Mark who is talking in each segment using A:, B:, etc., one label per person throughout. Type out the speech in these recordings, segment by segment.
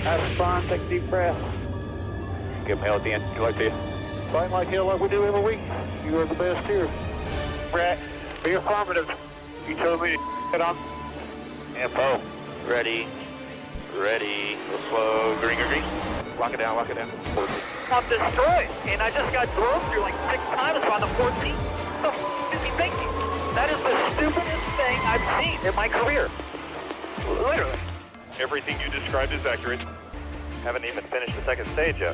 A: Have fun, take a deep breath.
B: Give them hell at the end. Good luck to you.
A: Fight like hell like we do every week. You are the best here.
B: Brett, be affirmative. You told me to get on. Info. Ready. Ready. Go slow. Green, green, green. Lock it down, lock it down.
A: I'm destroyed, and I just got drove through like 6 times on the 14th. What the f*** is he thinking? That is the stupidest thing I've seen in my career. Literally.
B: Everything you described is accurate. Haven't even finished the second stage yet.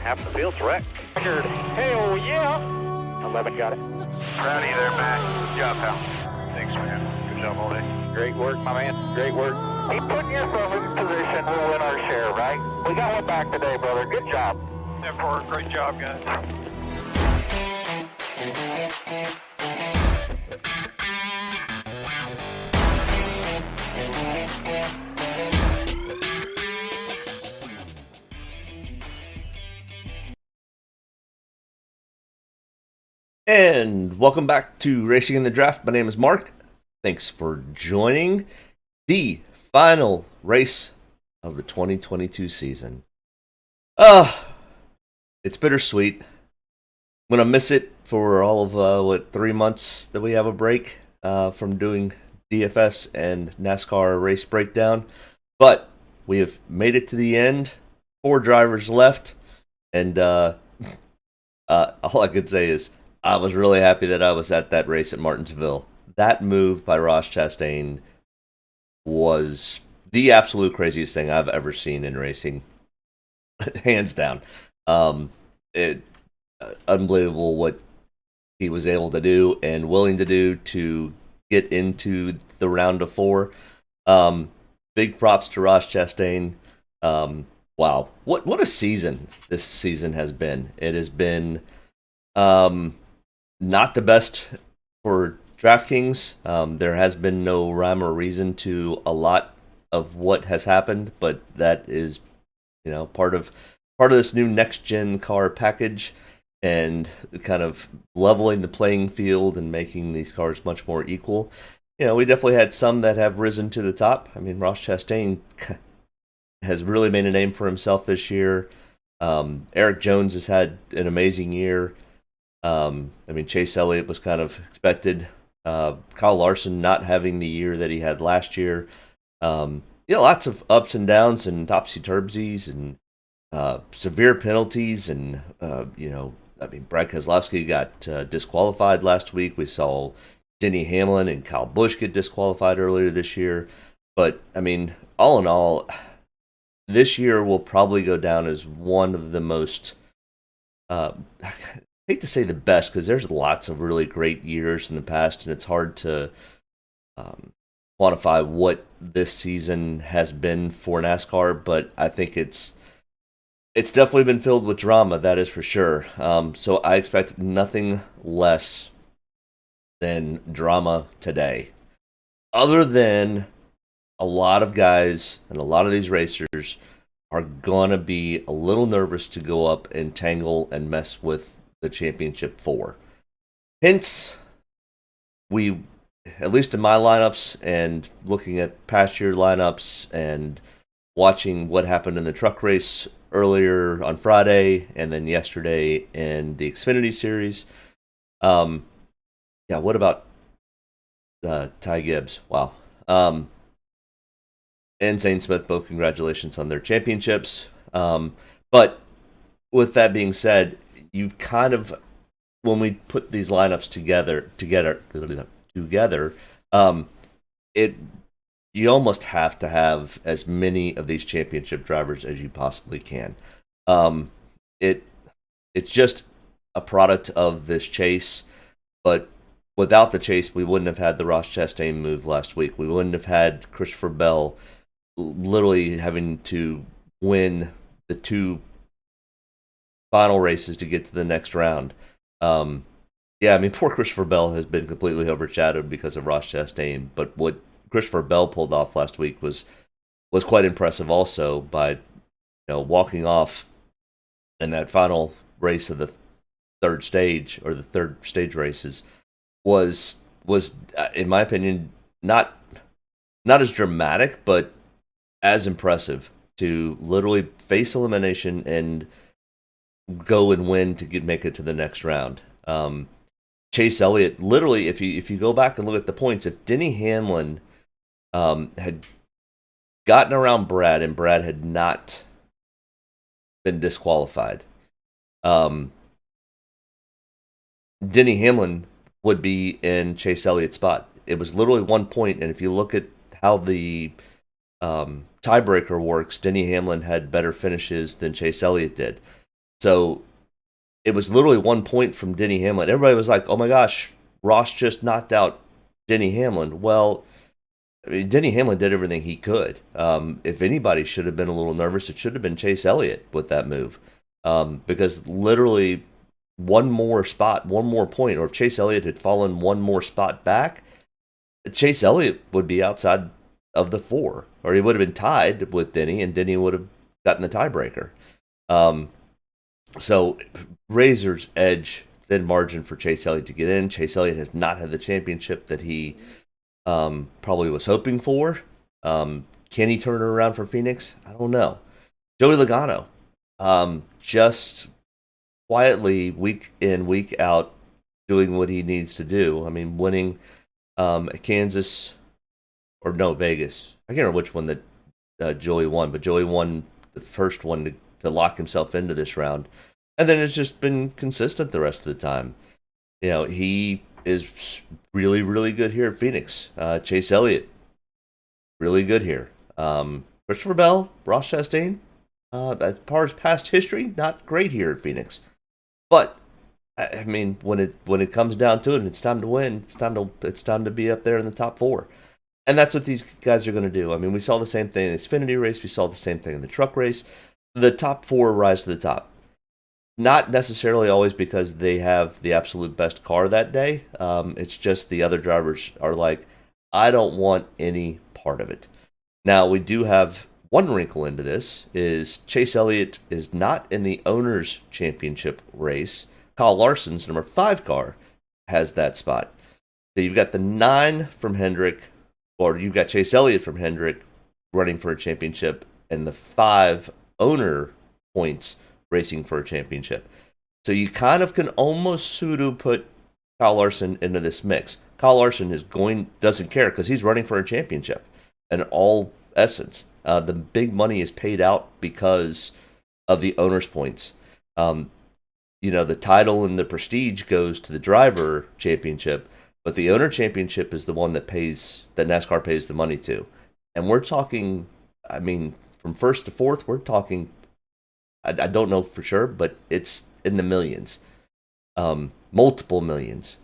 B: Half the field's wrecked.
A: Hell yeah!
B: 11 got it. Proud of you there, Matt. Good job, pal. Thanks, man. Good job all day. Great work, my man. Great work.
A: Keep putting yourself in position, we'll win our share, right? We got one back today, brother. Good job.
B: 10-4, great job, guys.
C: And welcome back to Racing in the Draft. My name is Mark. Thanks for joining the final race of the 2022 season. It's bittersweet. I'm going to miss it for all of, 3 months that we have a break from doing DFS and NASCAR race breakdown. But we have made it to the end. 4 drivers left. And all I could say is I was really happy that I was at that race at Martinsville. That move by Ross Chastain was the absolute craziest thing I've ever seen in racing, hands down. Unbelievable what he was able to do and willing to do to get into the round of 4. Big props to Ross Chastain. Wow, what a season this season has been. It has been not the best for Draftkings. There has been no rhyme or reason to a lot of what has happened, but that is, part of this new next gen car package and kind of leveling the playing field and making these cars much more equal. We definitely had some that have risen to the top. I mean, Ross Chastain has really made a name for himself this year. Eric Jones has had an amazing year. Chase Elliott was kind of expected. Kyle Larson not having the year that he had last year. Lots of ups and downs and topsy-turvsies and severe penalties. And, Brad Keselowski got disqualified last week. We saw Denny Hamlin and Kyle Busch get disqualified earlier this year. But, all in all, this year will probably go down as one of the most... I hate to say the best because there's lots of really great years in the past, and it's hard to quantify what this season has been for NASCAR. But I think it's definitely been filled with drama, that is for sure. So I expect nothing less than drama today, other than a lot of guys and a lot of these racers are gonna be a little nervous to go up and tangle and mess with the championship 4. Hence, we, at least in my lineups and looking at past year lineups and watching what happened in the truck race earlier on Friday and then yesterday in the Xfinity Series. What about Ty Gibbs? Wow. And Zane Smith, both congratulations on their championships. But with that being said, you kind of, when we put these lineups together, you almost have to have as many of these championship drivers as you possibly can. It's just a product of this chase, but without the chase, we wouldn't have had the Ross Chastain move last week. We wouldn't have had Christopher Bell literally having to win the 2 final races to get to the next round. Poor Christopher Bell has been completely overshadowed because of Ross Chastain, but what Christopher Bell pulled off last week was quite impressive also by walking off in that final race of the third stage, or the third stage races, was in my opinion not as dramatic but as impressive to literally face elimination and go and win to make it to the next round. Chase Elliott, literally, if you go back and look at the points, if Denny Hamlin had gotten around Brad and Brad had not been disqualified, Denny Hamlin would be in Chase Elliott's spot. It was literally 1 point, and if you look at how the tiebreaker works, Denny Hamlin had better finishes than Chase Elliott did. So it was literally 1 point from Denny Hamlin. Everybody was like, oh my gosh, Ross just knocked out Denny Hamlin. Well, I mean, Denny Hamlin did everything he could. If anybody should have been a little nervous, it should have been Chase Elliott with that move. Because literally one more spot, one more point, or if Chase Elliott had fallen one more spot back, Chase Elliott would be outside of the 4, or he would have been tied with Denny, and Denny would have gotten the tiebreaker. So razor's edge, thin margin for Chase Elliott to get in. Chase Elliott has not had the championship that he probably was hoping for. Can he turn it around for Phoenix? I don't know. Joey Logano, just quietly, week in, week out, doing what he needs to do. I mean, winning at Kansas, or no, Vegas. I can't remember which one that Joey won, but Joey won the first one to lock himself into this round. And then it's just been consistent the rest of the time. You know, he is really, really good here at Phoenix. Chase Elliott, really good here. Christopher Bell, Ross Chastain, as far as past history, not great here at Phoenix. But I mean, when it comes down to it, and it's time to win, it's time to be up there in the top 4. And that's what these guys are going to do. I mean, we saw the same thing in the Xfinity race. We saw the same thing in the truck race. The top 4 rise to the top. Not necessarily always because they have the absolute best car that day. It's just the other drivers are like, I don't want any part of it. Now, we do have one wrinkle into this, is Chase Elliott is not in the Owners' Championship race. Kyle Larson's number 5 car has that spot. So you've got the 9 from Hendrick, or you've got Chase Elliott from Hendrick running for a championship, and the 5 owner points racing for a championship. So you kind of can almost pseudo put Kyle Larson into this mix. Kyle Larson doesn't care because he's running for a championship in all essence. The big money is paid out because of the owner's points. The title and the prestige goes to the driver championship, but the owner championship is the one that NASCAR pays the money to. And we're talking, I mean, from 1st to 4th, we're talking, I don't know for sure, but it's in the millions, multiple millions,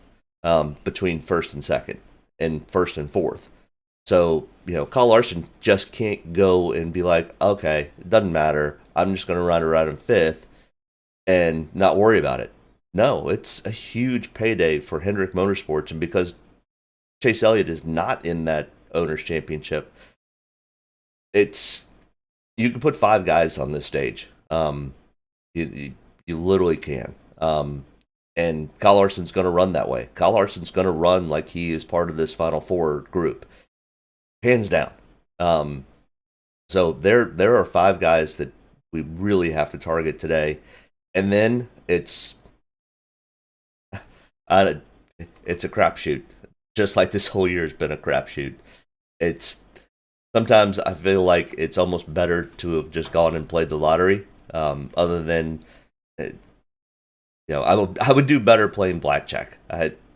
C: between 1st and 2nd, and 1st and 4th. So, Kyle Larson just can't go and be like, okay, it doesn't matter, I'm just going to run around in 5th and not worry about it. No, it's a huge payday for Hendrick Motorsports, and because Chase Elliott is not in that owner's championship, you can put 5 guys on this stage. You literally can. And Kyle Larson's going to run that way. Kyle Larson's going to run like he is part of this Final 4 group, hands down. So there are 5 guys that we really have to target today, and then it's a crapshoot. Just like this whole year has been a crapshoot. Sometimes I feel like it's almost better to have just gone and played the lottery. Other than, I would do better playing blackjack.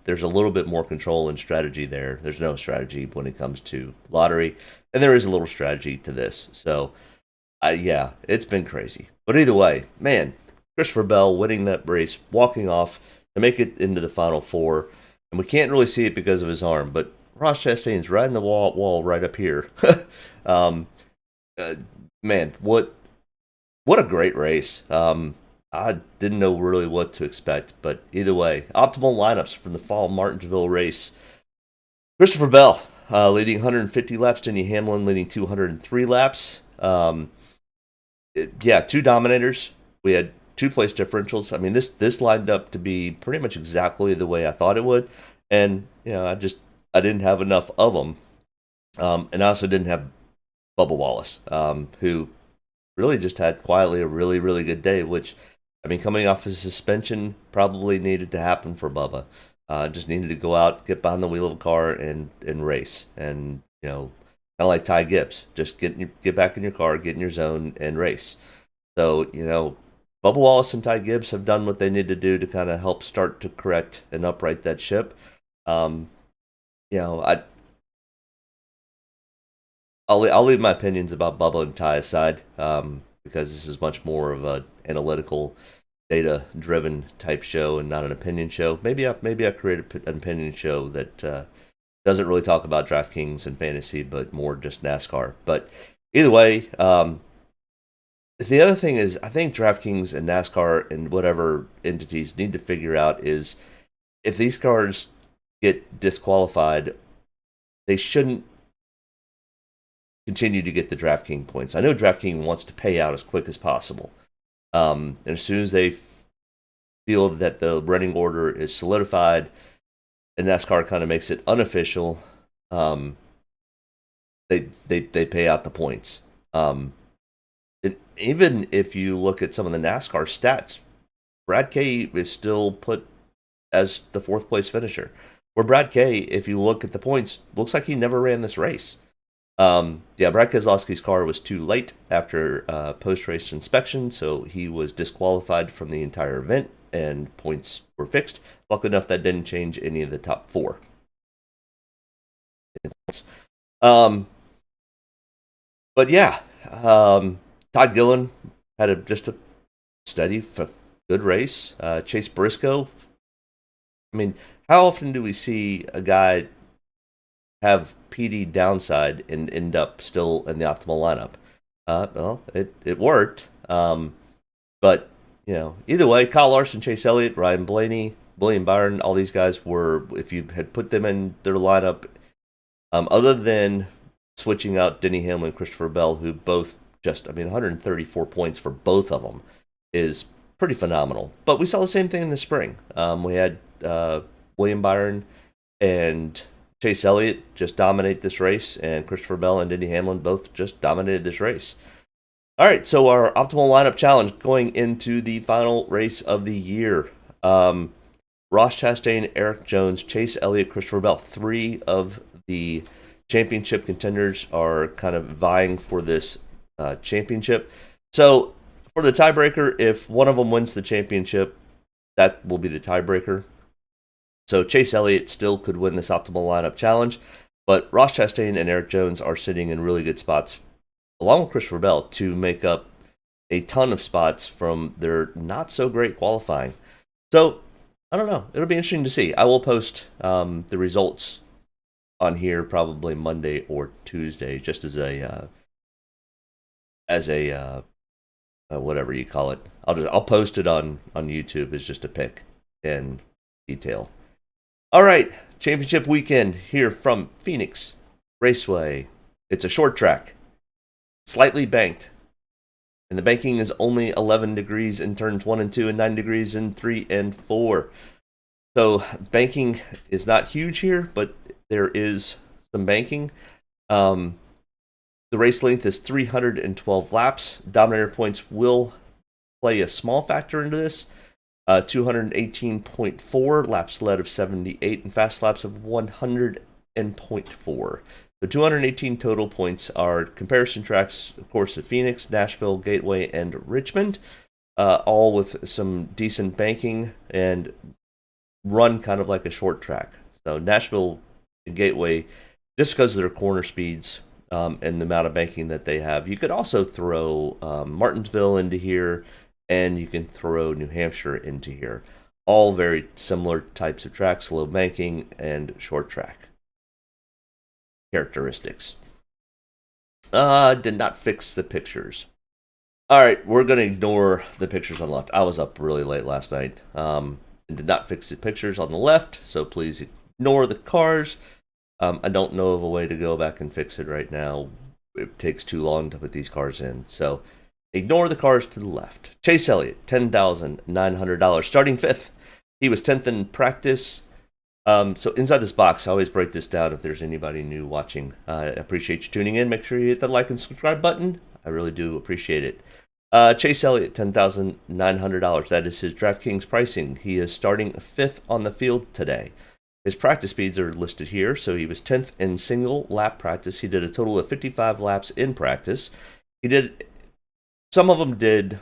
C: There's a little bit more control and strategy there. There's no strategy when it comes to lottery, and there is a little strategy to this. So, it's been crazy. But either way, man, Christopher Bell winning that race, walking off to make it into the Final 4, and we can't really see it because of his arm, but Ross Chastain's riding the wall right up here. Man, what a great race. I didn't know really what to expect, but either way, optimal lineups from the fall Martinsville race. Christopher Bell leading 150 laps, Denny Hamlin leading 203 laps. 2 dominators. We had 2 place differentials. I mean, this lined up to be pretty much exactly the way I thought it would, and I didn't have enough of them, and I also didn't have Bubba Wallace, who really just had quietly a really, really good day, which, I mean, coming off his suspension probably needed to happen for Bubba. Just needed to go out, get behind the wheel of a car and race. And, kind of like Ty Gibbs, just get back in your car, get in your zone and race. So, Bubba Wallace and Ty Gibbs have done what they need to do to kind of help start to correct and upright that ship. I'll leave my opinions about Bubba and Ty aside, because this is much more of an analytical, data-driven type show and not an opinion show. Maybe I created an opinion show that doesn't really talk about DraftKings and fantasy, but more just NASCAR. But either way, the other thing is, I think DraftKings and NASCAR and whatever entities need to figure out is if these cars get disqualified, they shouldn't continue to get the DraftKings points. I know DraftKings wants to pay out as quick as possible. And as soon as they feel that the running order is solidified and NASCAR kind of makes it unofficial, they pay out the points. Even if you look at some of the NASCAR stats, Brad Kay is still put as the fourth place finisher. Where Brad Kay, if you look at the points, looks like he never ran this race. Brad Keselowski's car was too late after post-race inspection, so he was disqualified from the entire event, and points were fixed. Luckily enough, that didn't change any of the top four. But yeah, Todd Gillen had just a steady, good race. Chase Briscoe. I mean, how often do we see a guy have PD downside and end up still in the optimal lineup? Well, it worked. But, either way, Kyle Larson, Chase Elliott, Ryan Blaney, William Byron, all these guys were, if you had put them in their lineup, other than switching out Denny Hamlin and Christopher Bell, who both 134 points for both of them is pretty phenomenal. But we saw the same thing in the spring. We had William Byron and Chase Elliott just dominate this race, and Christopher Bell and Denny Hamlin both just dominated this race. All right, so our optimal lineup challenge going into the final race of the year. Ross Chastain, Eric Jones, Chase Elliott, Christopher Bell. 3 of the championship contenders are kind of vying for this championship. So for the tiebreaker, if one of them wins the championship, that will be the tiebreaker. So Chase Elliott still could win this optimal lineup challenge, but Ross Chastain and Eric Jones are sitting in really good spots, along with Christopher Bell, to make up a ton of spots from their not so great qualifying. So I don't know. It'll be interesting to see. I will post the results on here probably Monday or Tuesday, just as a whatever you call it. I'll post it on YouTube as just a pic in detail. All right, championship weekend here from Phoenix Raceway. It's a short track, slightly banked, and the banking is only 11 degrees in turns 1 and 2 and 9 degrees in 3 and 4. So banking is not huge here, but there is some banking. The race length is 312 laps. Dominator points will play a small factor into this. 218.4, laps led of 78, and fast laps of 100.4. The 218 total points are comparison tracks, of course, at Phoenix, Nashville, Gateway, and Richmond, all with some decent banking and run kind of like a short track. So Nashville and Gateway, just because of their corner speeds and the amount of banking that they have. You could also throw Martinsville into here, and you can throw New Hampshire into here. All very similar types of tracks, low banking and short track characteristics. Did not fix the pictures. All right, we're going to ignore the pictures on the left. I was up really late last night and did not fix the pictures on the left, so please ignore the cars. I don't know of a way to go back and fix it right now. It takes too long to put these cars in, so ignore the cars to the left. Chase Elliott, $10,900, starting 5th. He was 10th in practice. So inside this box, I always break this down if there's anybody new watching. I appreciate you tuning in. Make sure you hit that like and subscribe button. I really do appreciate it. Chase Elliott, $10,900. That is his DraftKings pricing. He is starting 5th on the field today. His practice speeds are listed here. So he was 10th in single lap practice. He did a total of 55 laps in practice. Some of them did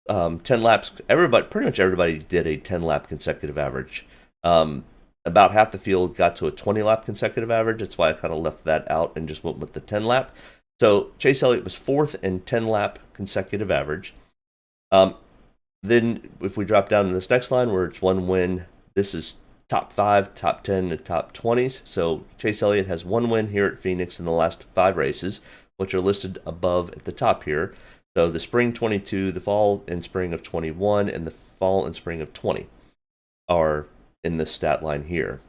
C: 10 laps. Pretty much everybody did a 10 lap consecutive average. About half the field got to a 20 lap consecutive average. That's why I kind of left that out and just went with the 10 lap. So Chase Elliott was 4th in 10 lap consecutive average. Then if we drop down to this next line where it's one win, this is top 5, top 10, and top 20s. So Chase Elliott has one win here at Phoenix in the last 5 races, which are listed above at the top here. So the spring 22, the fall and spring of 21, and the fall and spring of 20 are in the stat line here.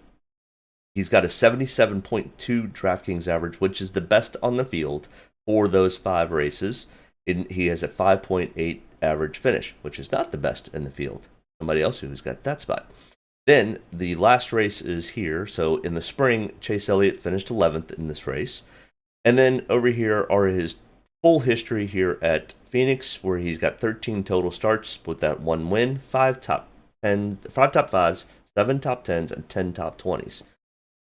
C: He's got a 77.2 DraftKings average, which is the best on the field for those 5 races. He has a 5.8 average finish, which is not the best in the field. Somebody else who's got that spot. Then the last race is here. So in the spring, Chase Elliott finished 11th in this race. And then over here are his full history here at Phoenix, where he's got 13 total starts with that one win, 5 top 5s, 7 top 10s, and 10 top 20s.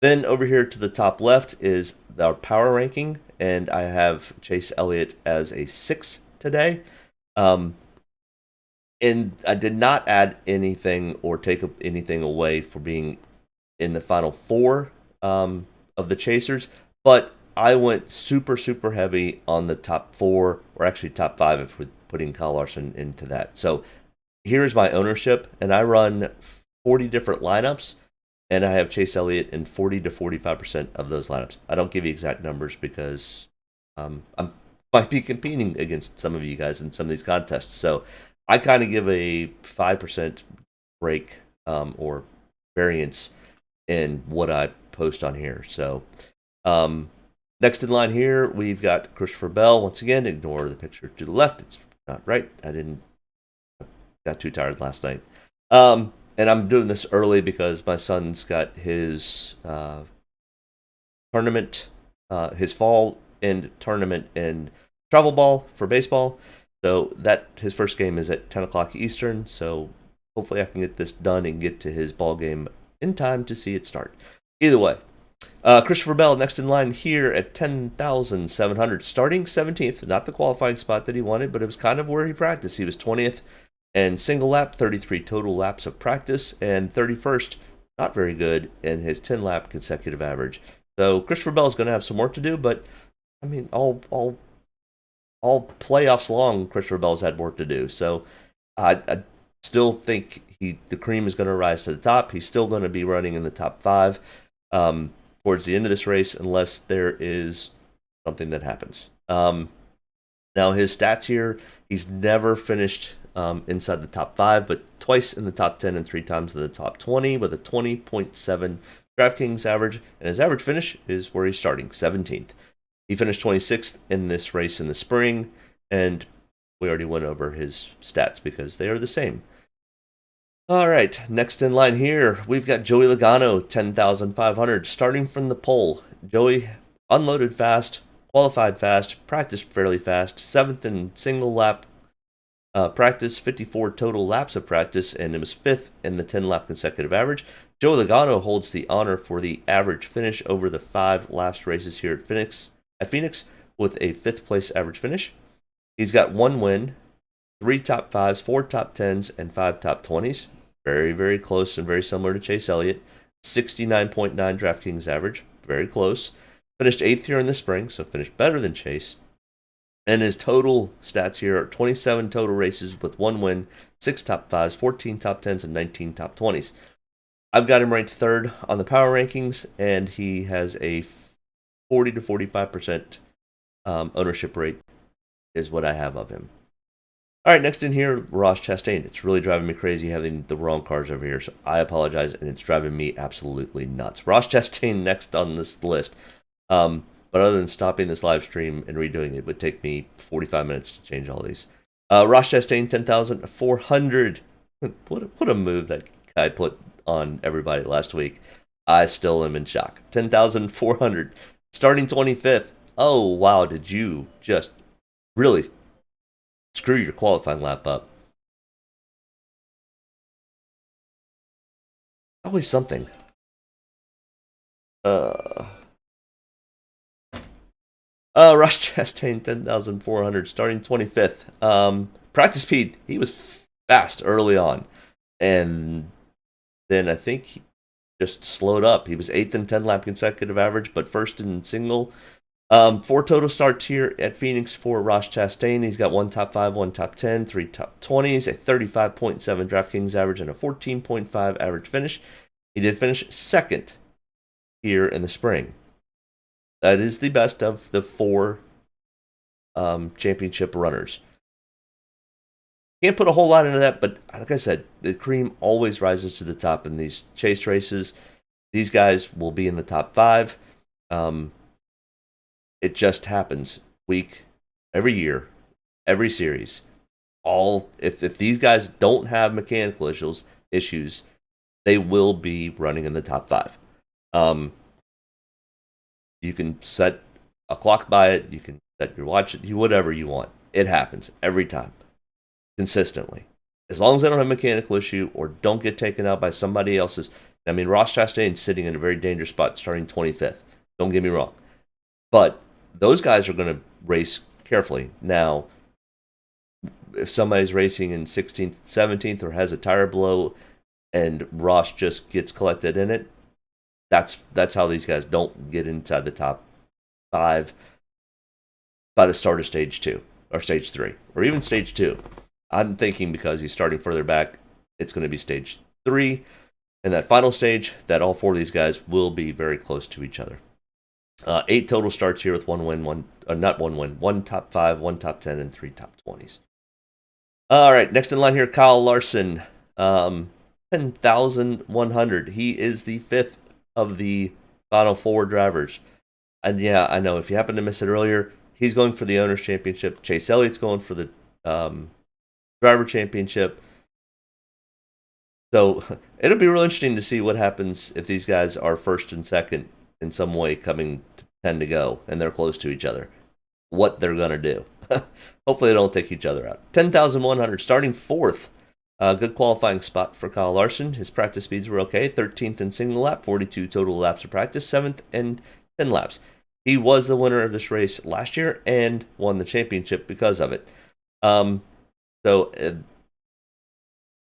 C: Then over here to the top left is our power ranking, and I have Chase Elliott as a 6 today. And I did not add anything or take anything away for being in the final 4 of the chasers, but I went super, super heavy on the top 4, or actually top 5 if we're putting Kyle Larson into that. So here's my ownership, and I run 40 different lineups, and I have Chase Elliott in 40 to 45% of those lineups. I don't give you exact numbers because I might be competing against some of you guys in some of these contests. So I kind of give a 5% break or variance in what I post on here. So next in line here, we've got Christopher Bell. Once again, ignore the picture to the left. It's not right. I got too tired last night. And I'm doing this early because my son's got his tournament, his fall end tournament in travel ball for baseball. So that his first game is at 10 o'clock Eastern. So hopefully I can get this done and get to his ball game in time to see it start. Either way, Christopher Bell next in line here at 10,700, starting 17th. Not the qualifying spot that he wanted, but it was kind of where he practiced. He was 20th and single lap, 33 total laps of practice, and 31st, not very good, in his 10 lap consecutive average. So Christopher Bell is going to have some work to do, but I mean, all playoffs long, Christopher Bell's had work to do. So I still think the cream is going to rise to the top. He's still going to be running in the top 5 towards the end of this race, unless there is something that happens. Now his stats here, he's never finished inside the top 5, but twice in the top 10 and 3 times in the top 20 with a 20.7 DraftKings average, and his average finish is where he's starting, 17th. He finished 26th in this race in the spring, and we already went over his stats because they are the same. All right, next in line here, we've got Joey Logano, 10,500, starting from the pole. Joey unloaded fast, qualified fast, practiced fairly fast, 7th in single lap practice, 54 total laps of practice, and it was 5th in the 10 lap consecutive average. Joey Logano holds the honor for the average finish over the 5 last races here at Phoenix with a 5th place average finish. He's got 1 win, 3 top 5s, 4 top 10s, and 5 top 20s. Very, very close and very similar to Chase Elliott. 69.9 DraftKings average, very close. Finished 8th here in the spring, so finished better than Chase. And his total stats here are 27 total races with 1 win, 6 top 5s, 14 top 10s, and 19 top 20s. I've got him ranked 3rd on the power rankings, and he has a 40 to 45% ownership rate is what I have of him. All right, next in here, Ross Chastain. It's really driving me crazy having the wrong cars over here, so I apologize, and it's driving me absolutely nuts. Ross Chastain next on this list. But other than stopping this live stream and redoing it would take me 45 minutes to change all these. Ross Chastain, 10,400. What a move that guy put on everybody last week. I still am in shock. 10,400. Starting 25th. Oh, wow, did you just really screw your qualifying lap up. Always something. Ross Chastain, 10,400, starting 25th. Practice speed, he was fast early on. And then I think he just slowed up. He was 8th in 10 lap consecutive average, but first in single. 4 total starts here at Phoenix for Ross Chastain. He's got 1 top 5, 1 top 10, 3 top 20s, a 35.7 Draftkings average, and a 14.5 average finish. He did finish 2nd here in the spring. That is the best of the 4 championship runners. Can't put a whole lot into that, but like I said, the cream always rises to the top in these chase races. These guys will be in the top 5. It just happens every year, every series. If these guys don't have mechanical issues, they will be running in the top 5. You can set a clock by it. You can set your watch, whatever you want. It happens every time, consistently. As long as they don't have a mechanical issue or don't get taken out by somebody else's. I mean, Ross Chastain's sitting in a very dangerous spot starting 25th. Don't get me wrong. But those guys are going to race carefully. Now, if somebody's racing in 16th, 17th, or has a tire blow and Ross just gets collected in it, that's how these guys don't get inside the top 5 by the start of stage 2 or stage 3 or even stage 2. I'm thinking because he's starting further back, it's going to be stage 3 and that final stage that all 4 of these guys will be very close to each other. 8 total starts here with 1 win, 1 top 5, 1 top 10, and 3 top 20s. All right, next in line here, Kyle Larson, 10,100. He is the 5th of the final 4 drivers. And yeah, I know if you happen to miss it earlier, he's going for the Owners' Championship. Chase Elliott's going for the Driver Championship. So it'll be real interesting to see what happens if these guys are 1st and 2nd in some way coming to 10 to go and they're close to each other. What they're going to do. Hopefully they don't take each other out. 10,100, starting 4th. Good qualifying spot for Kyle Larson. His practice speeds were okay. 13th in single lap, 42 total laps of practice, 7th in 10 laps. He was the winner of this race last year and won the championship because of it. So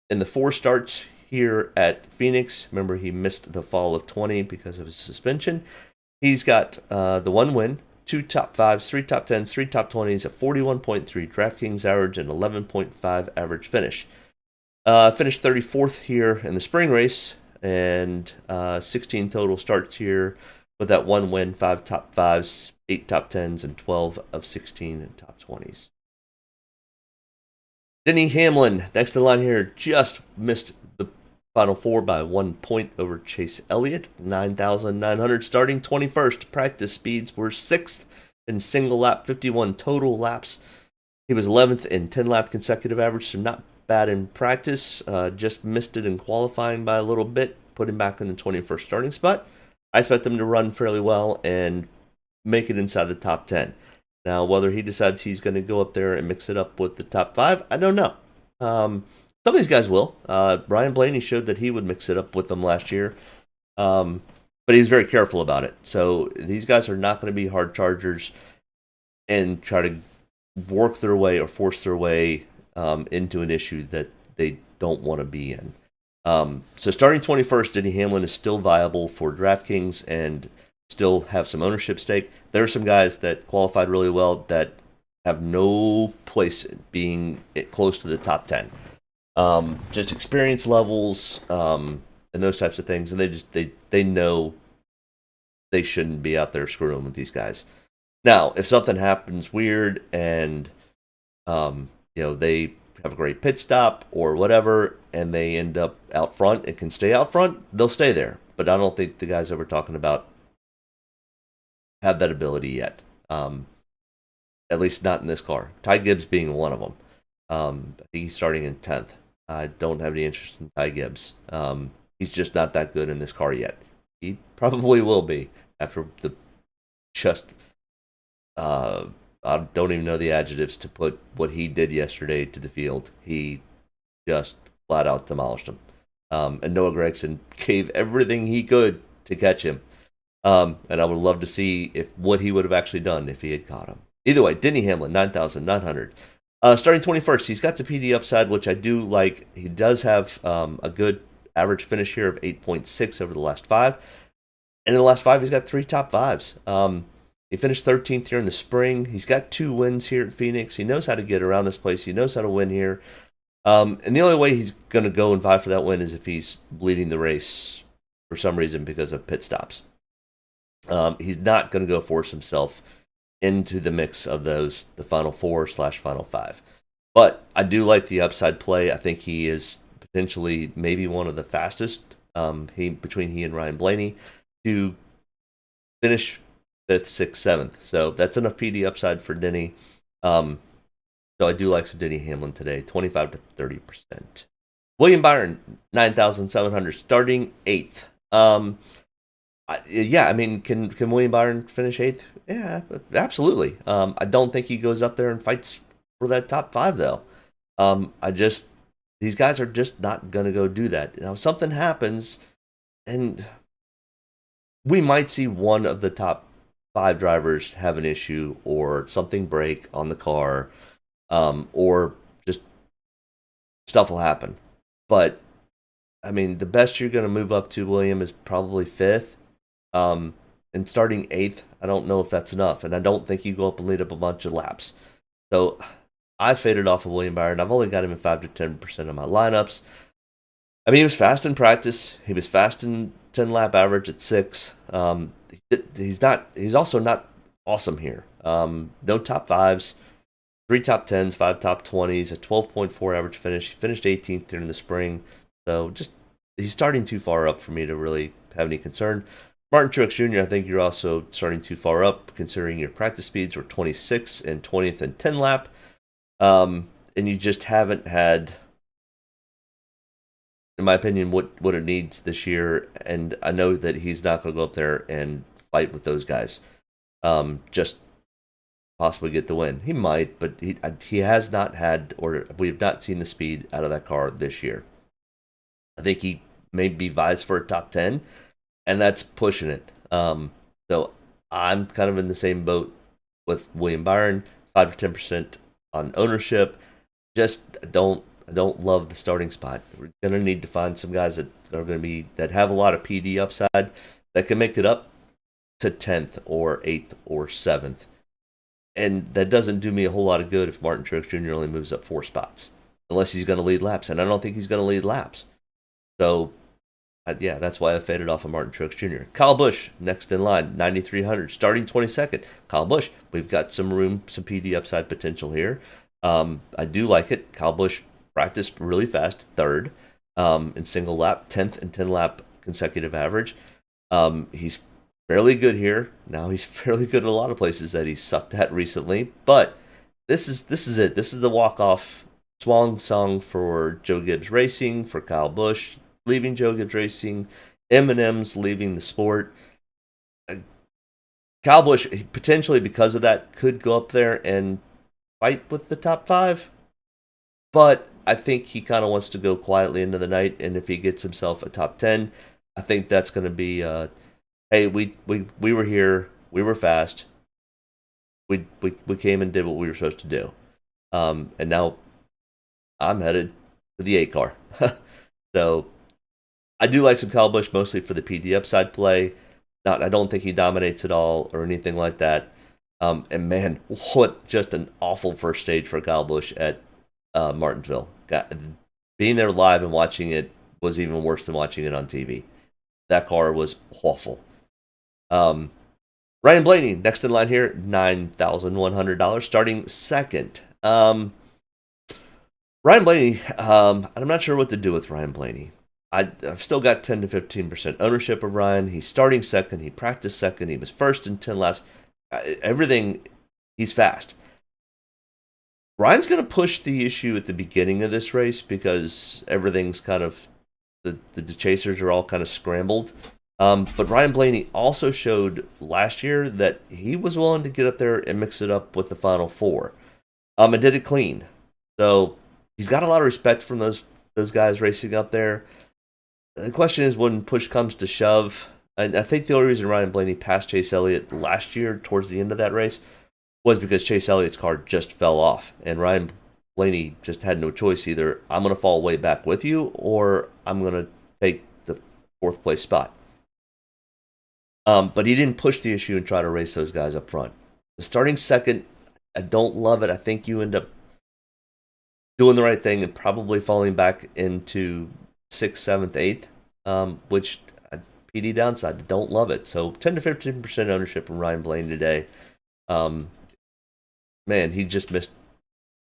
C: in the 4 starts here at Phoenix, remember he missed the fall of 20 because of his suspension. He's got the 1 win, 2 top 5s, 3 top 10s, 3 top 20s, a 41.3 Draftkings average, and 11.5 average finish. Finished 34th here in the spring race, and 16 total starts here with that 1 win, 5 top 5s, 8 top 10s, and 12 of 16 in top 20s. Denny Hamlin, next in line here, just missed the final 4 by 1 point over Chase Elliott. 9,900, starting 21st. Practice speeds were 6th in single lap, 51 total laps. He was 11th in 10 lap consecutive average, so not bad in practice. Just missed it in qualifying by a little bit, put him back in the 21st starting spot. I expect him to run fairly well and make it inside the top 10. Now, whether he decides he's going to go up there and mix it up with the top 5, I don't know. Some of these guys will. Brian Blaney showed that he would mix it up with them last year, but he was very careful about it. So these guys are not going to be hard chargers and try to work their way or force their way into an issue that they don't want to be in. So starting 21st, Denny Hamlin is still viable for DraftKings and still have some ownership stake. There are some guys that qualified really well that have no place being close to the top 10. Just experience levels and those types of things, and they know they shouldn't be out there screwing with these guys. Now, if something happens weird and they have a great pit stop or whatever, and they end up out front and can stay out front, they'll stay there. But I don't think the guys that we're talking about have that ability yet. At least not in this car. Ty Gibbs being one of them. I think he's starting in 10th. I don't have any interest in Ty Gibbs. He's just not that good in this car yet. He probably will be after the just I don't even know the adjectives to put what he did yesterday to the field. He just flat out demolished him. And Noah Gragson gave everything he could to catch him. And I would love to see what he would have actually done if he had caught him. Either way, Denny Hamlin, 9,900. Starting 21st, he's got some PD upside, which I do like. He does have a good average finish here of 8.6 over the last 5. And in the last 5, he's got 3 top 5s. He finished 13th here in the spring. He's got 2 wins here at Phoenix. He knows how to get around this place. He knows how to win here. And the only way he's going to go and vie for that win is if he's bleeding the race for some reason because of pit stops. He's not going to go force himself into the mix of the final 4/final 5. But I do like the upside play. I think he is potentially maybe one of the fastest between he and Ryan Blaney to finish 5th, 6th, 7th. So that's enough PD upside for Denny. So I do like some Denny Hamlin today, 25 to 30%. William Byron, 9,700, starting 8th. Yeah, I mean, can William Byron finish 8th? Yeah, absolutely. I don't think he goes up there and fights for that top 5, though. These guys are just not going to go do that. Now, if something happens, and we might see one of the top 5 drivers have an issue or something break on the car, or just stuff will happen. But, I mean, the best you're going to move up to, William, is probably 5th. And starting 8th, I don't know if that's enough. And I don't think you go up and lead up a bunch of laps. So I faded off of William Byron. I've only got him in 5 to 10% of my lineups. I mean, he was fast in practice. He was fast in 10-lap average at 6. He's also not awesome here. No top 5s, 3 top 10s, 5 top 20s, a 12.4 average finish. He finished 18th during the spring. So he's starting too far up for me to really have any concern. Martin Truex Jr., I think you're also starting too far up, considering your practice speeds were 26th and 20th and 10 lap. And you just haven't had, in my opinion, what it needs this year. And I know that he's not going to go up there and fight with those guys. Just possibly get the win. He might, but he has not had, or we have not seen the speed out of that car this year. I think he maybe vies for a top 10. And that's pushing it. So I'm kind of in the same boat with William Byron, 5 to 10% on ownership. Just I don't love the starting spot. We're gonna need to find some guys that have a lot of PD upside that can make it up to 10th or 8th or 7th. And that doesn't do me a whole lot of good if Martin Truex Jr. only moves up 4 spots, unless he's going to lead laps. And I don't think he's going to lead laps. So yeah, that's why I faded off of Martin Truex Jr. Kyle Busch, next in line, 9,300, starting 22nd. Kyle Busch, we've got some room, some PD upside potential here. I do like it. Kyle Busch practiced really fast, 3rd in single lap, 10th and 10-lap consecutive average. He's fairly good here. Now he's fairly good at a lot of places that he's sucked at recently. But this is it. This is the walk-off swan song for Joe Gibbs Racing, for Kyle Busch leaving Joe Gibbs Racing, M&M's leaving the sport. Kyle Busch, potentially because of that, could go up there and fight with the top 5. But I think he kind of wants to go quietly into the night, and if he gets himself a top 10, I think that's going to be, hey, we were here, we were fast, we came and did what we were supposed to do. And now I'm headed to the 8 car. So I do like some Kyle Busch, mostly for the PD upside play. I don't think he dominates at all or anything like that. And man, what just an awful first stage for Kyle Busch at Martinsville. Being there live and watching it was even worse than watching it on TV. That car was awful. Ryan Blaney, next in line here, $9,100, starting 2nd. Ryan Blaney, I'm not sure what to do with Ryan Blaney. I've still got 10 to 15% ownership of Ryan. He's starting 2nd. He practiced 2nd. He was 1st in 10 laps. Everything, he's fast. Ryan's going to push the issue at the beginning of this race because everything's kind of, the chasers are all kind of scrambled. But Ryan Blaney also showed last year that he was willing to get up there and mix it up with the Final Four. And did it clean. So he's got a lot of respect from those guys racing up there. The question is, when push comes to shove, and I think the only reason Ryan Blaney passed Chase Elliott last year towards the end of that race was because Chase Elliott's car just fell off, and Ryan Blaney just had no choice. Either I'm going to fall way back with you, or I'm going to take the fourth place spot. But he didn't push the issue and try to race those guys up front. The starting second, I don't love it. I think you end up doing the right thing and probably falling back into 6th, 7th, 8th, which PD downside. Don't love it. So 10 to 15% ownership from Ryan Blaney today. Man, he just missed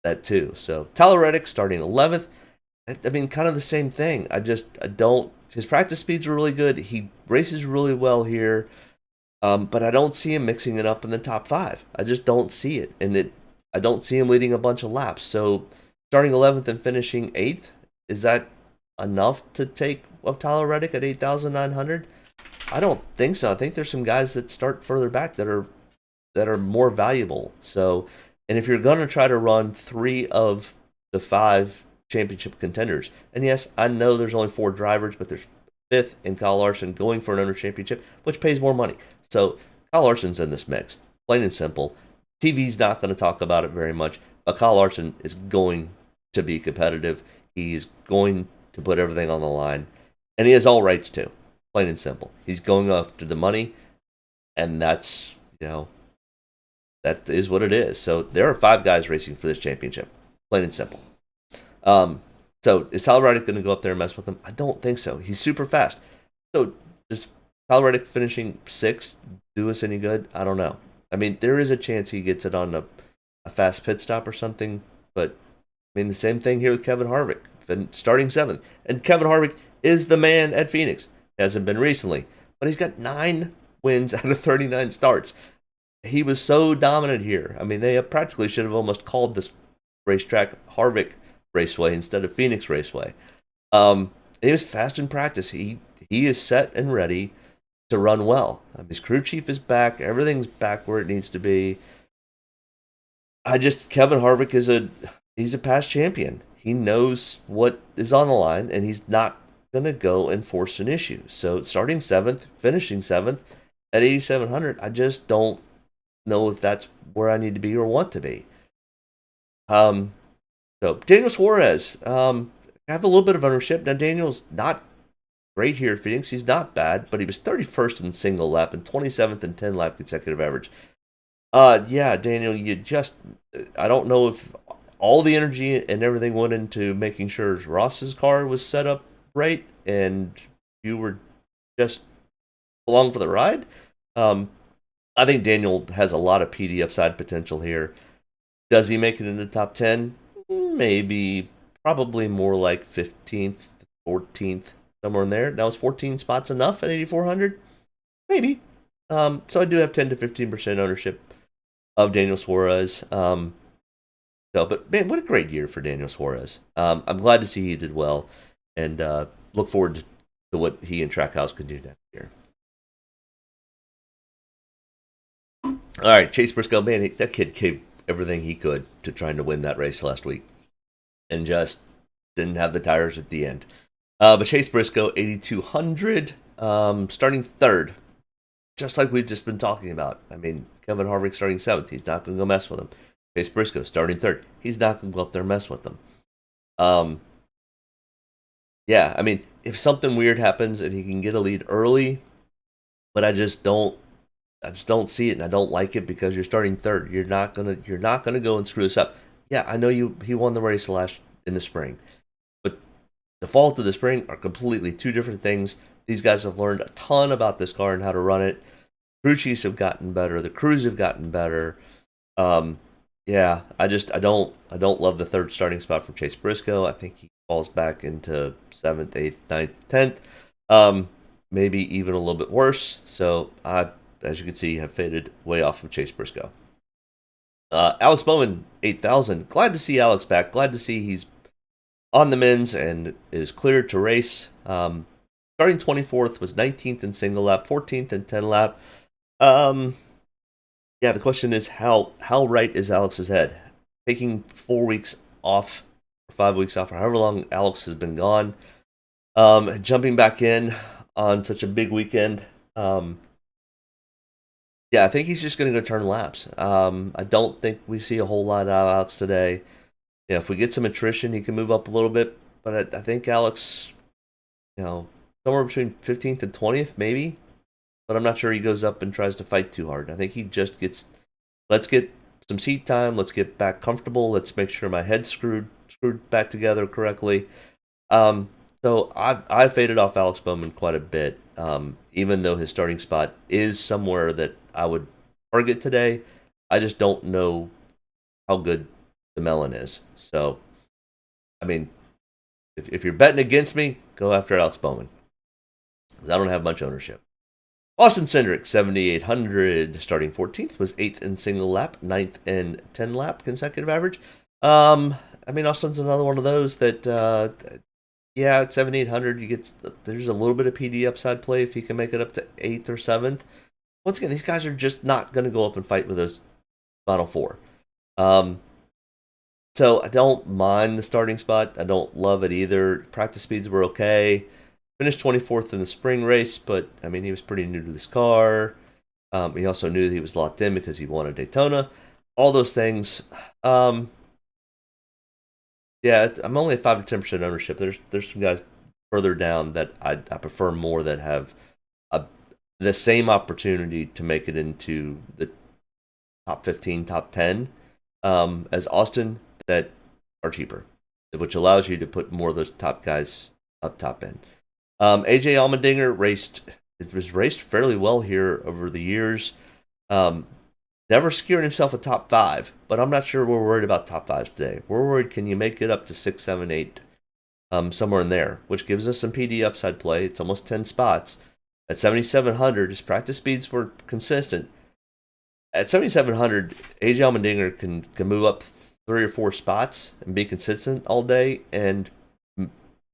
C: that too. So Tyler Reddick starting 11th. I mean, kind of the same thing. I don't. His practice speeds are really good. He races really well here, but I don't see him mixing it up in the top 5. I just don't see it, and I don't see him leading a bunch of laps. So starting 11th and finishing 8th, is that enough to take of Tyler Reddick at 8,900? I don't think so. I think there's some guys that start further back that are more valuable. So, and if you're going to try to run 3 of the 5 championship contenders, and yes, I know there's only 4 drivers, but there's 5th and Kyle Larson going for another championship, which pays more money. So Kyle Larson's in this mix, plain and simple. TV's not going to talk about it very much, but Kyle Larson is going to be competitive. He's going to put everything on the line, and he has all rights to, plain and simple. He's going after the money, and that's, that is what it is. So there are 5 guys racing for this championship, plain and simple. So is Tyler Reddick going to go up there and mess with him? I don't think so. He's super fast. So does Tyler Reddick finishing 6th do us any good? I don't know. I mean, there is a chance he gets it on a fast pit stop or something, but I mean, the same thing here with Kevin Harvick, starting 7th. And Kevin Harvick is the man at Phoenix. Hasn't been recently, but he's got 9 wins out of 39 starts. He was so dominant here. I mean, they practically should have almost called this racetrack Harvick Raceway instead of Phoenix Raceway. He was fast in practice. He is set and ready to run well. His crew chief is back. Everything's back where it needs to be. Kevin Harvick he's a past champion. He knows what is on the line, and he's not going to go and force an issue. So starting 7th, finishing 7th at 8,700, I just don't know if that's where I need to be or want to be. So Daniel Suarez, I have a little bit of ownership. Now Daniel's not great here at Phoenix. He's not bad, but he was 31st in single lap and 27th in 10 lap consecutive average. Yeah, Daniel, I don't know if all the energy and everything went into making sure Ross's car was set up right and you were just along for the ride. I think Daniel has a lot of PD upside potential here. Does he make it into the top 10? Maybe, probably more like 15th, 14th, somewhere in there. Now, is 14 spots enough at 8,400? Maybe. So I do have 10 to 15% ownership of Daniel Suarez. But man, what a great year for Daniel Suarez. I'm glad to see he did well, and look forward to what he and Trackhouse can do next year. All right, Chase Briscoe, man, that kid gave everything he could to trying to win that race last week, and just didn't have the tires at the end. But Chase Briscoe, 8,200, starting 3rd, just like we've just been talking about. I mean, Kevin Harvick starting 7th, he's not going to go mess with him. Chase Briscoe starting 3rd, he's not going to go up there and mess with them. Yeah, I mean, if something weird happens and he can get a lead early, but I just don't see it, and I don't like it because you're starting 3rd. You're not gonna go and screw this up. Yeah, I know he won the race in the spring, but the fall to the spring are completely 2 different things. These guys have learned a ton about this car and how to run it. Crew chiefs have gotten better. The crews have gotten better. Yeah, I don't love the 3rd starting spot from Chase Briscoe. I think he falls back into 7th, 8th, 9th, 10th. Maybe even a little bit worse. So as you can see, have faded way off of Chase Briscoe. Alex Bowman, 8,000. Glad to see Alex back. Glad to see he's on the men's and is cleared to race. Starting Starting 24th, was 19th in single lap, 14th in 10 lap. Yeah, the question is how right is Alex's head? Taking 4 weeks off, or 5 weeks off, or however long Alex has been gone, jumping back in on such a big weekend. Yeah, I think he's just going to go turn laps. I don't think we see a whole lot out of Alex today. Yeah, if we get some attrition, he can move up a little bit. But I think Alex, somewhere between 15th and 20th, maybe. But I'm not sure he goes up and tries to fight too hard. I think he just gets, let's get some seat time. Let's get back comfortable. Let's make sure my head's screwed back together correctly. So I faded off Alex Bowman quite a bit, even though his starting spot is somewhere that I would target today. I just don't know how good the melon is. So, I mean, if you're betting against me, go after Alex Bowman, because I don't have much ownership. Austin Cindric, 7,800, starting 14th, was 8th in single lap, 9th in 10 lap consecutive average. I mean, Austin's another one of those that, at 7,800, there's a little bit of PD upside play if he can make it up to 8th or 7th. Once again, these guys are just not going to go up and fight with those final four. So I don't mind the starting spot. I don't love it either. Practice speeds were okay. Finished 24th in the spring race, but I mean, he was pretty new to this car. He also knew that he was locked in because he won a Daytona. All those things. I'm only at 5 to 10% ownership. There's some guys further down that I prefer more, that have the same opportunity to make it into the top 15, top 10 as Austin, that are cheaper, which allows you to put more of those top guys up top end. AJ Allmendinger was raced fairly well here over the years. Never secured himself a top 5, but I'm not sure we're worried about top 5s today. We're worried, can you make it up to 6, 7, 8, somewhere in there, which gives us some PD upside play. It's almost 10 spots. At 7,700, his practice speeds were consistent. At 7,700, AJ Allmendinger can move up 3 or 4 spots and be consistent all day and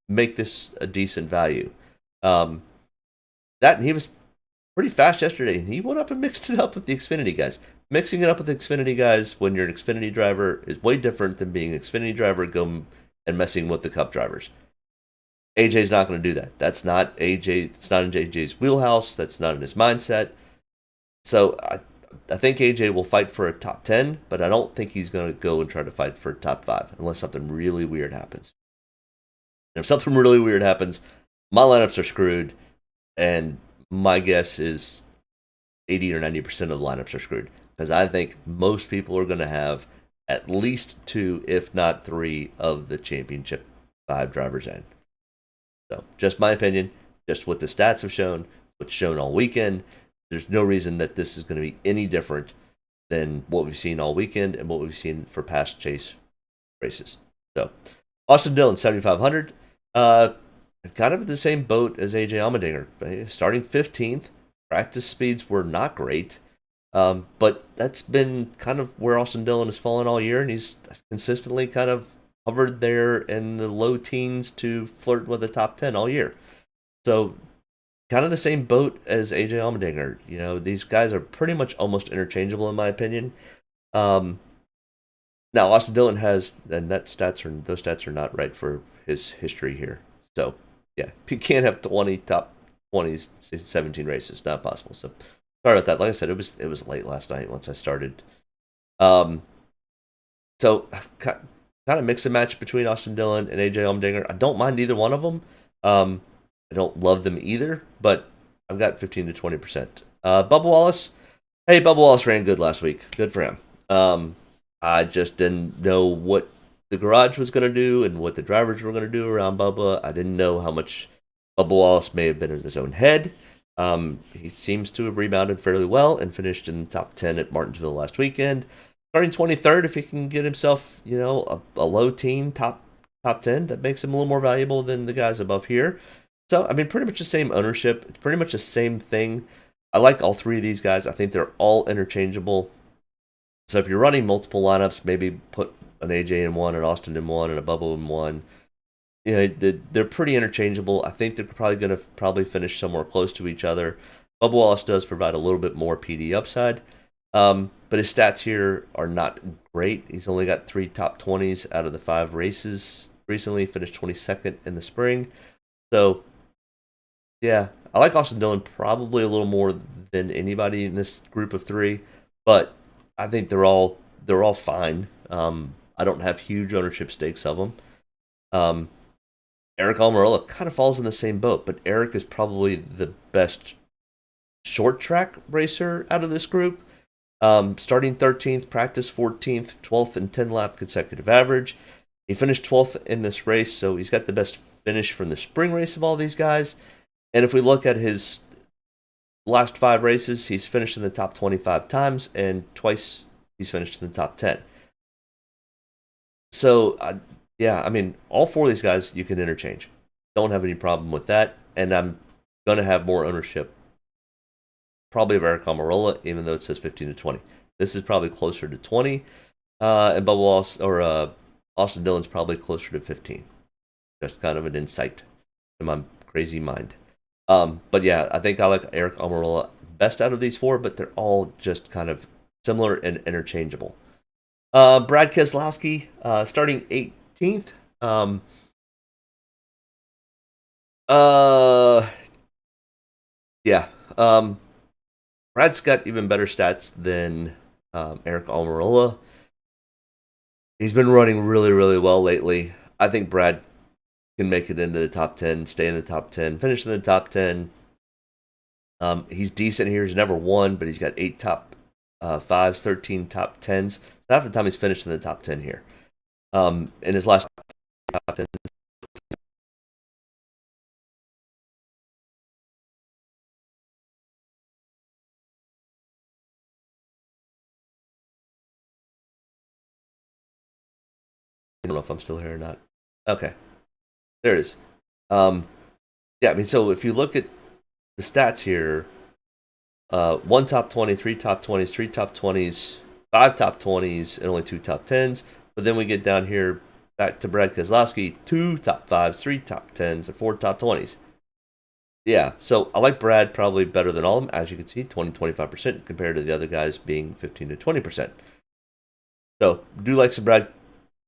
C: make this a decent value. He was pretty fast yesterday, and he went up and mixed it up with the Xfinity guys. Mixing it up with the Xfinity guys when you're an Xfinity driver is way different than being an Xfinity driver going and messing with the Cup drivers. AJ's not going to do that. That's not AJ. It's not in AJ's wheelhouse. That's not in his mindset. So I think AJ will fight for a top 10, but I don't think he's going to go and try to fight for a top 5 unless something really weird happens. And if something really weird happens, my lineups are screwed, and my guess is 80 or 90% of the lineups are screwed, because I think most people are going to have at least 2, if not 3, of the championship 5 drivers in. So, just my opinion, just what the stats have shown, what's shown all weekend. There's no reason that this is going to be any different than what we've seen all weekend and what we've seen for past chase races. So, Austin Dillon, 7,500. Kind of the same boat as AJ Allmendinger. Starting 15th. Practice speeds were not great. But that's been kind of where Austin Dillon has fallen all year, and he's consistently kind of hovered there in the low teens to flirt with the top 10 all year. So, kind of the same boat as AJ Allmendinger. These guys are pretty much almost interchangeable in my opinion. Now, Austin Dillon has, and those stats are not right for his history here. So, yeah, he can't have 20 top 20s, 17 races. Not possible. So, sorry about that. Like I said, it was late last night once I started. So, kind of mix and match between Austin Dillon and AJ Allmendinger. I don't mind either one of them. I don't love them either, but I've got 15 to 20%. Bubba Wallace. Hey, Bubba Wallace ran good last week. Good for him. I just didn't know what the garage was going to do and what the drivers were going to do around Bubba. I didn't know how much Bubba Wallace may have been in his own head. He seems to have rebounded fairly well and finished in the top 10 at Martinsville last weekend. Starting 23rd, if he can get himself, a low teen top 10, that makes him a little more valuable than the guys above here. So, I mean, pretty much the same ownership. It's pretty much the same thing. I like all 3 of these guys. I think they're all interchangeable. So if you're running multiple lineups, maybe put an AJ in one, an Austin in one, and a Bubba in one. they're pretty interchangeable. I think they're probably going to finish somewhere close to each other. Bubba Wallace does provide a little bit more PD upside, but his stats here are not great. He's only got 3 top 20s out of the 5 races recently. Finished 22nd in the spring. So, yeah, I like Austin Dillon probably a little more than anybody in this group of 3, but I think they're all fine. I don't have huge ownership stakes of them. Eric Almirola kind of falls in the same boat, but Eric is probably the best short track racer out of this group. Starting 13th, practice 14th, 12th, and 10 lap consecutive average. He finished 12th in this race, so he's got the best finish from the spring race of all these guys. And if we look at his last 5 races, he's finished in the top 25 times, and twice he's finished in the top 10. So, yeah, I mean, all 4 of these guys you can interchange. Don't have any problem with that, and I'm going to have more ownership probably of Eric Almirola, even though it says 15 to 20. This is probably closer to 20, and Bubba Wallace or Austin Dillon's probably closer to 15. Just kind of an insight to my crazy mind. But yeah, I think I like Eric Almirola best out of these 4, but they're all just kind of similar and interchangeable. Brad Keselowski, starting 18th. Yeah. Brad's got even better stats than Eric Almirola. He's been running really, really well lately. I think Brad can make it into the top 10, stay in the top 10, finish in the top 10. He's decent here. He's never won, but he's got 8 top 5s, 13 top 10s. So half the time he's finished in the top 10 here. In his last top 10. I don't know if I'm still here or not. Okay. There it is. Yeah, I mean, so if you look at the stats here, 1 top 20, 3 top 20s, 3 top 20s, 5 top 20s, and only 2 top 10s. But then we get down here back to Brad Keselowski, 2 top 5s, 3 top 10s, and 4 top 20s. Yeah, so I like Brad probably better than all of them. As you can see, 20-25% compared to the other guys being 15 to 20%. So, do like some Brad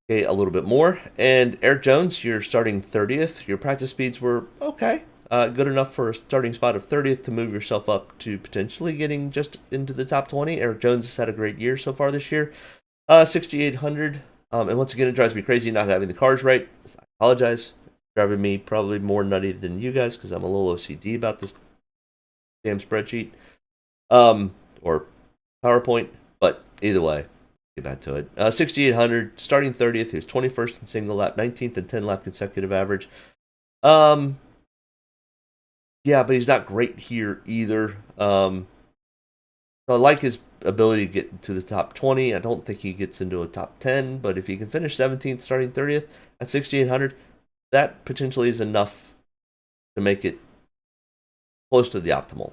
C: a little bit more. And Eric Jones, you're starting 30th. Your practice speeds were okay. Good enough for a starting spot of 30th to move yourself up to potentially getting just into the top 20. Eric Jones has had a great year so far this year. 6,800. And once again, it drives me crazy not having the cars right. I apologize. It's driving me probably more nutty than you guys because I'm a little OCD about this damn spreadsheet. Or PowerPoint. But either way, get back to it. 6,800, starting 30th. He was 21st in single lap, 19th in 10 lap consecutive average. Yeah, but he's not great here either. So I like his ability to get to the top 20. I don't think he gets into a top 10, but if he can finish 17th, starting 30th at 6,800, that potentially is enough to make it close to the optimal.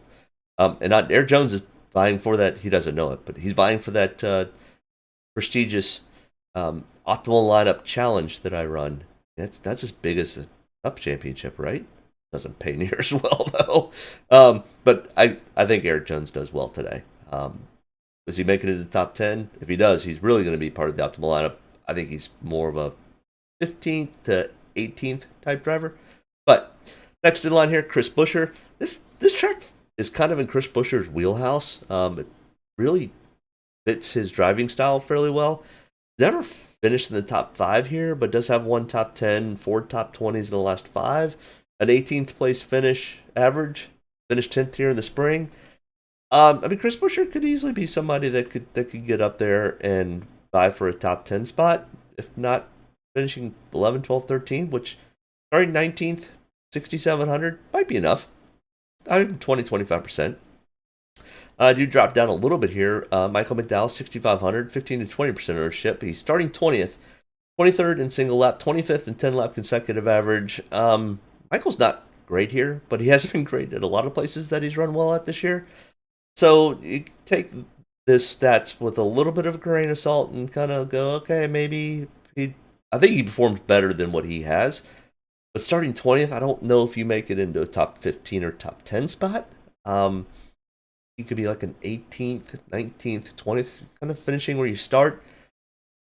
C: And Eric Jones is vying for that. He doesn't know it, but he's vying for that prestigious optimal lineup challenge that I run. That's as big as the Cup Championship, right? Doesn't pay near as well though. But I think Eric Jones does well today. Is he making it to the top 10? If he does, he's really going to be part of the optimal lineup. I think he's more of a 15th to 18th type driver. But next in line here, Chris Buescher. This track is kind of in Chris Buescher's wheelhouse. It really fits his driving style fairly well. Never finished in the top 5 here, but does have 1 top 10, 4 top 20s in the last 5. An 18th place finish average. Finished 10th here in the spring. I mean, Chris Buescher could easily be somebody that could get up there and vie for a top 10 spot, if not finishing 11, 12, 13, which starting 19th, 6,700 might be enough. I'm 20-25%. I do drop down a little bit here. Michael McDowell, 6,500, 15 to 20% ownership. He's starting 20th, 23rd in single lap, 25th in 10 lap consecutive average. Michael's not great here, but he hasn't been great at a lot of places that he's run well at this year. So you take this stats with a little bit of a grain of salt and kind of go, okay, maybe I think he performs better than what he has. But starting 20th, I don't know if you make it into a top 15 or top 10 spot. You could be like an 18th, 19th, 20th, kind of finishing where you start.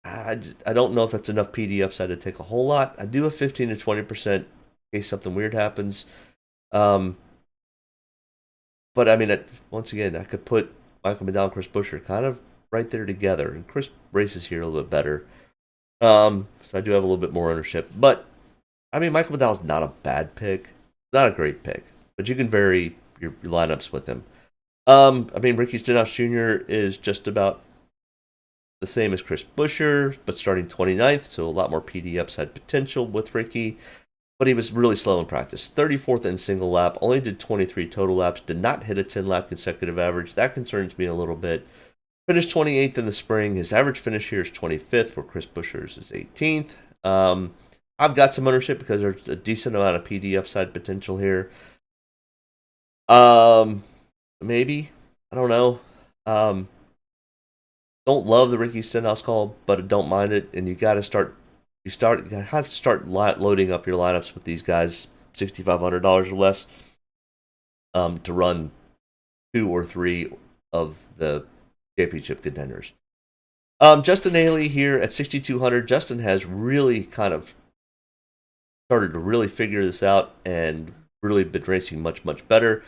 C: I don't know if that's enough PD upside to take a whole lot. I do have 15 to 20% in case something weird happens. But I mean, once again, I could put Michael McDowell and Chris Buescher kind of right there together. And Chris races here a little bit better. So I do have a little bit more ownership. But, I mean, Michael McDowell's not a bad pick. Not a great pick. But you can vary your lineups with him. I mean, Ricky Stenhouse Jr. is just about the same as Chris Buescher, but starting 29th, so a lot more PD upside potential with Ricky. But he was really slow in practice. 34th in single lap, only did 23 total laps, did not hit a 10-lap consecutive average. That concerns me a little bit. Finished 28th in the spring. His average finish here is 25th, where Chris Buescher's is 18th. I've got some ownership because there's a decent amount of PD upside potential here. Maybe. I don't know. Don't love the Ricky Stenhouse call, but don't mind it. And you have to start loading up your lineups with these guys, $6,500 or less, to run 2 or 3 of the championship contenders. Justin Haley here at 6,200. Justin has really kind of started to really figure this out and really been racing much, much better.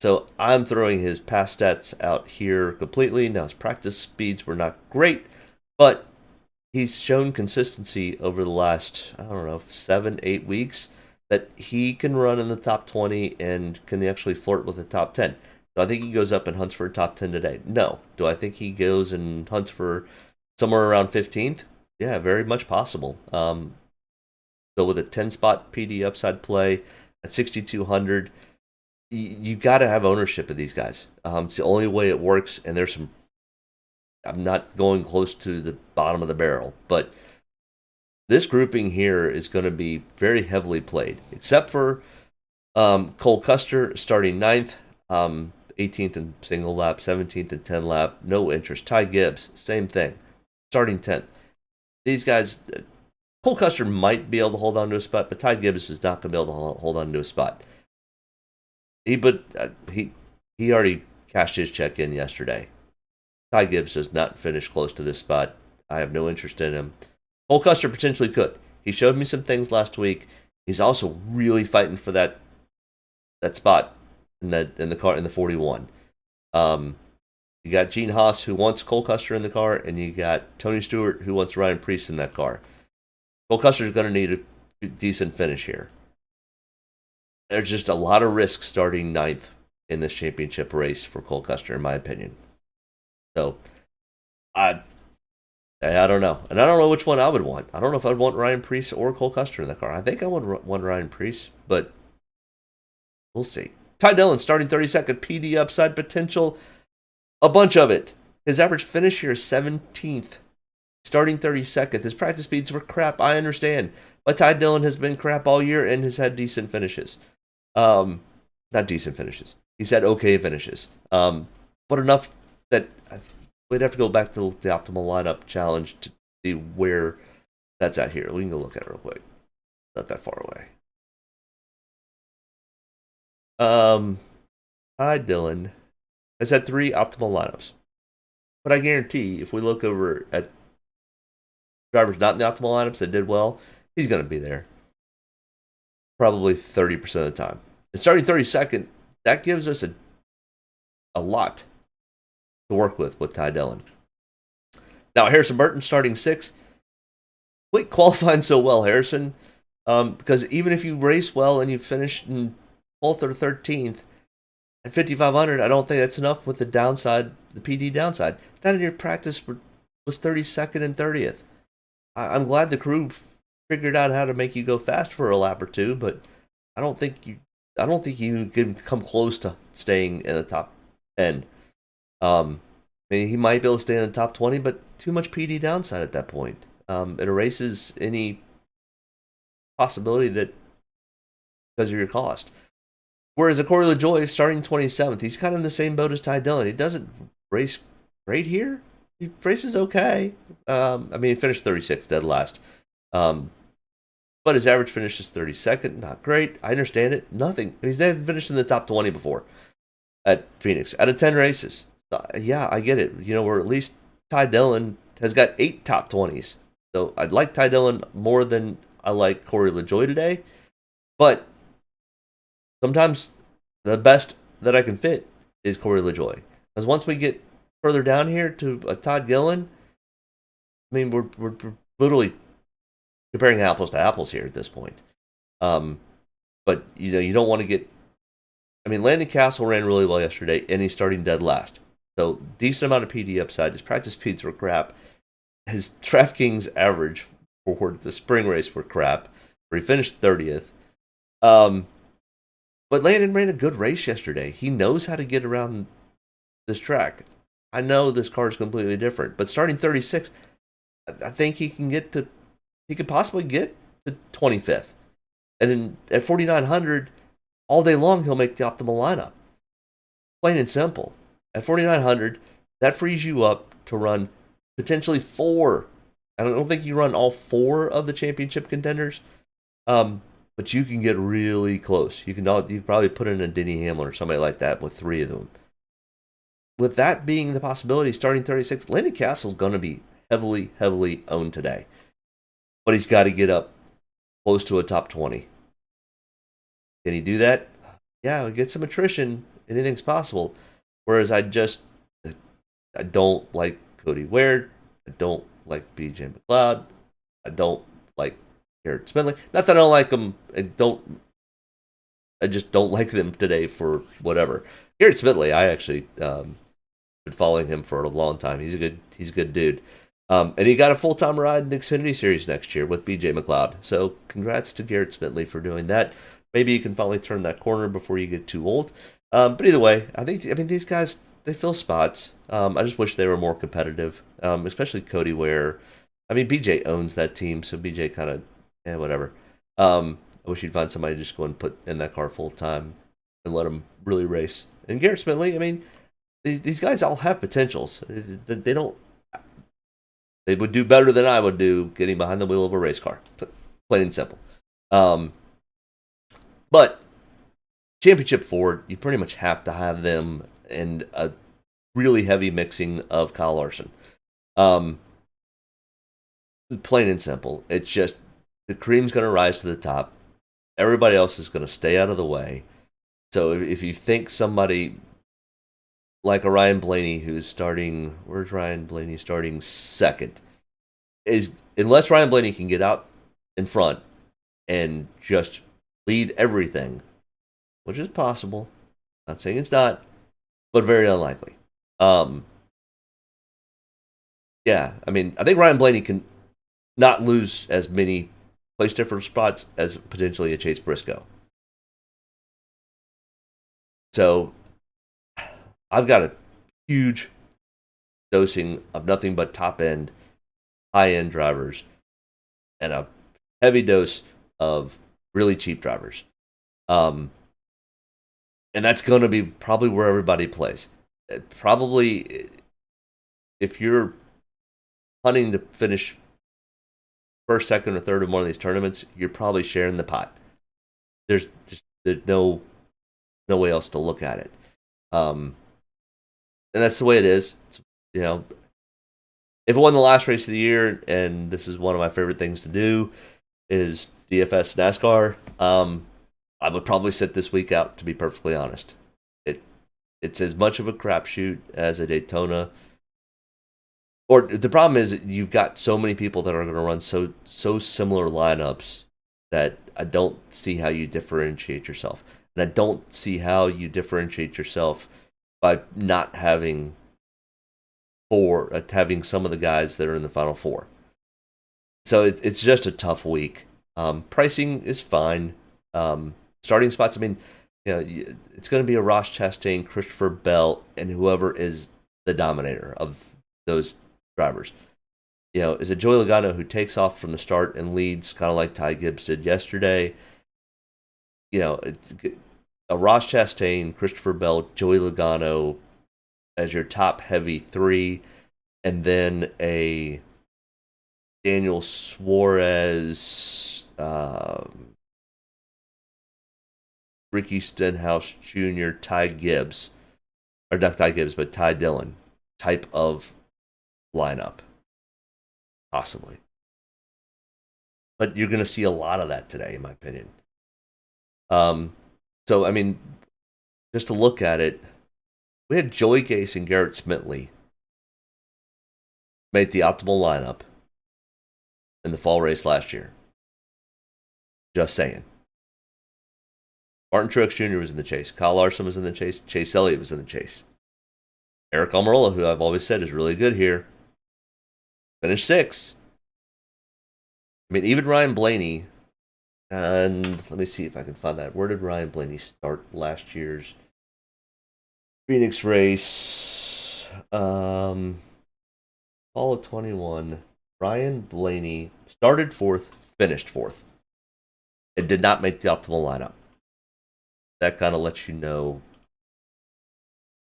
C: So I'm throwing his past stats out here completely. Now his practice speeds were not great, but he's shown consistency over the last, 7-8 weeks that he can run in the top 20 and can actually flirt with the top 10. Do I think he goes up and hunts for a top 10 today? No. Do I think he goes and hunts for somewhere around 15th? Yeah, very much possible. So with a 10-spot PD upside play at 6,200, you got to have ownership of these guys. It's the only way it works, and there's some... I'm not going close to the bottom of the barrel, but this grouping here is going to be very heavily played, except for Cole Custer starting 9th, 18th in single lap, 17th in 10 lap, no interest. Ty Gibbs, same thing, starting 10th. These guys, Cole Custer might be able to hold on to a spot, but Ty Gibbs is not going to be able to hold on to a spot. He already cashed his check in yesterday. Ty Gibbs does not finish close to this spot. I have no interest in him. Cole Custer potentially could. He showed me some things last week. He's also really fighting for that spot in the car in the 41. You got Gene Haas, who wants Cole Custer in the car, and you got Tony Stewart, who wants Ryan Preece in that car. Cole Custer is going to need a decent finish here. There's just a lot of risk starting 9th in this championship race for Cole Custer, in my opinion. So, I don't know. And I don't know which one I would want. I don't know if I'd want Ryan Preece or Cole Custer in the car. I think I would want Ryan Preece, but we'll see. Ty Dillon starting 32nd, PD upside potential, a bunch of it. His average finish here is 17th, starting 32nd. His practice speeds were crap, I understand. But Ty Dillon has been crap all year and has had decent finishes. Not decent finishes. He's had okay finishes. But enough that we'd have to go back to the optimal lineup challenge to see where that's at here. We can go look at it real quick. Not that far away. Ty Dillon has had 3 optimal lineups. But I guarantee if we look over at drivers not in the optimal lineups that did well, he's going to be there. Probably 30% of the time. And starting 32nd, that gives us a lot to work with Ty Dillon. Now, Harrison Burton starting 6th. Wait, qualifying so well, Harrison. Because even if you race well and you finish in 12th or 13th, at 5,500, I don't think that's enough with the downside, the PD downside. That in your practice was 32nd and 30th. I'm glad the crew figured out how to make you go fast for a lap or two, but I don't think you can come close to staying in the top 10. I mean, he might be able to stay in the top 20, but too much PD downside at that point. It erases any possibility that because of your cost. Whereas a Corey LaJoie starting 27th, he's kind of in the same boat as Ty Dillon. He doesn't race great here. He races okay. I mean, he finished 36th, dead last. but his average finish is 32nd. Not great. I understand it. Nothing. He's never finished in the top 20 before at Phoenix out of 10 races. Yeah, I get it. Or at least Ty Dillon has got 8 top 20s. So I'd like Ty Dillon more than I like Corey LaJoie today. But sometimes the best that I can fit is Corey LaJoie. Because once we get further down here to a Todd Gillen, I mean, we're literally comparing apples to apples here at this point. But, you don't want to get... I mean, Landon Castle ran really well yesterday, and he's starting dead last. So, decent amount of PD upside. His practice speeds were crap. His Draftkings average for the spring race were crap, where he finished 30th. But Landon ran a good race yesterday. He knows how to get around this track. I know this car is completely different, but starting 36, I think he could possibly get to 25th. And at 4,900, all day long, he'll make the optimal lineup. Plain and simple. At 4,900, that frees you up to run potentially 4. I don't think you run all 4 of the championship contenders, but you can get really close. You can probably put in a Denny Hamlin or somebody like that with 3 of them. With that being the possibility, starting 36, Landon Castle's going to be heavily, heavily owned today. But he's got to get up close to a top 20. Can he do that? Yeah, he'll get some attrition. Anything's possible. Whereas I don't like Cody Ware. I don't like BJ McLeod. I don't like Garrett Smedley. Not that I don't like them. I just don't like them today for whatever. Garrett Smedley, I actually been following him for a long time. He's a good dude. And he got a full-time ride in the Xfinity Series next year with BJ McLeod. So congrats to Garrett Smedley for doing that. Maybe you can finally turn that corner before you get too old. But either way, I mean, these guys, they fill spots. I just wish they were more competitive, especially Cody Ware. I mean, BJ owns that team, so BJ kind of, whatever. I wish you'd find somebody to just go and put in that car full-time and let them really race. And Garrett Smedley, I mean, these guys all have potentials. They would do better than I would do getting behind the wheel of a race car. Plain and simple. But Championship Ford, you pretty much have to have them and a really heavy mixing of Kyle Larson. Plain and simple. It's just the cream's going to rise to the top. Everybody else is going to stay out of the way. So if you think somebody like a Ryan Blaney who's starting, where's Ryan Blaney starting second? Unless Ryan Blaney can get out in front and just lead everything, which is possible. Not saying it's not, but very unlikely. Yeah, I mean, I think Ryan Blaney can not lose as many place difference spots as potentially a Chase Briscoe. So I've got a huge dosing of nothing but top-end, high-end drivers and a heavy dose of really cheap drivers. And that's going to be probably where everybody plays. Probably, if you're hunting to finish first, second, or third in one of these tournaments, you're probably sharing the pot. There's no way else to look at it. And that's the way it is. It's, if it won the last race of the year, and this is one of my favorite things to do, is DFS NASCAR, I would probably sit this week out, to be perfectly honest. It's as much of a crapshoot as a Daytona. Or the problem is you've got so many people that are going to run so similar lineups that I don't see how you differentiate yourself. And I don't see how you differentiate yourself by not having having some of the guys that are in the Final Four. So it's just a tough week. Pricing is fine. Starting spots, I mean, it's going to be a Ross Chastain, Christopher Bell, and whoever is the dominator of those drivers. Is it Joey Logano who takes off from the start and leads, kind of like Ty Gibbs did yesterday? A Ross Chastain, Christopher Bell, Joey Logano as your top heavy 3, and then a Daniel Suarez, Ricky Stenhouse Jr., Ty Gibbs, or not Ty Gibbs, but Ty Dillon type of lineup, possibly. But you're going to see a lot of that today, in my opinion. So, I mean, just to look at it, we had Joey Gase and Garrett Smitley made the optimal lineup in the fall race last year. Just saying. Martin Truex Jr. was in the chase. Kyle Larson was in the chase. Chase Elliott was in the chase. Eric Almirola, who I've always said is really good here, finished 6th. I mean, even Ryan Blaney, and let me see if I can find that. Where did Ryan Blaney start last year's Phoenix race? Fall of 21. Ryan Blaney started 4th, finished 4th. It did not make the optimal lineup. That kind of lets you know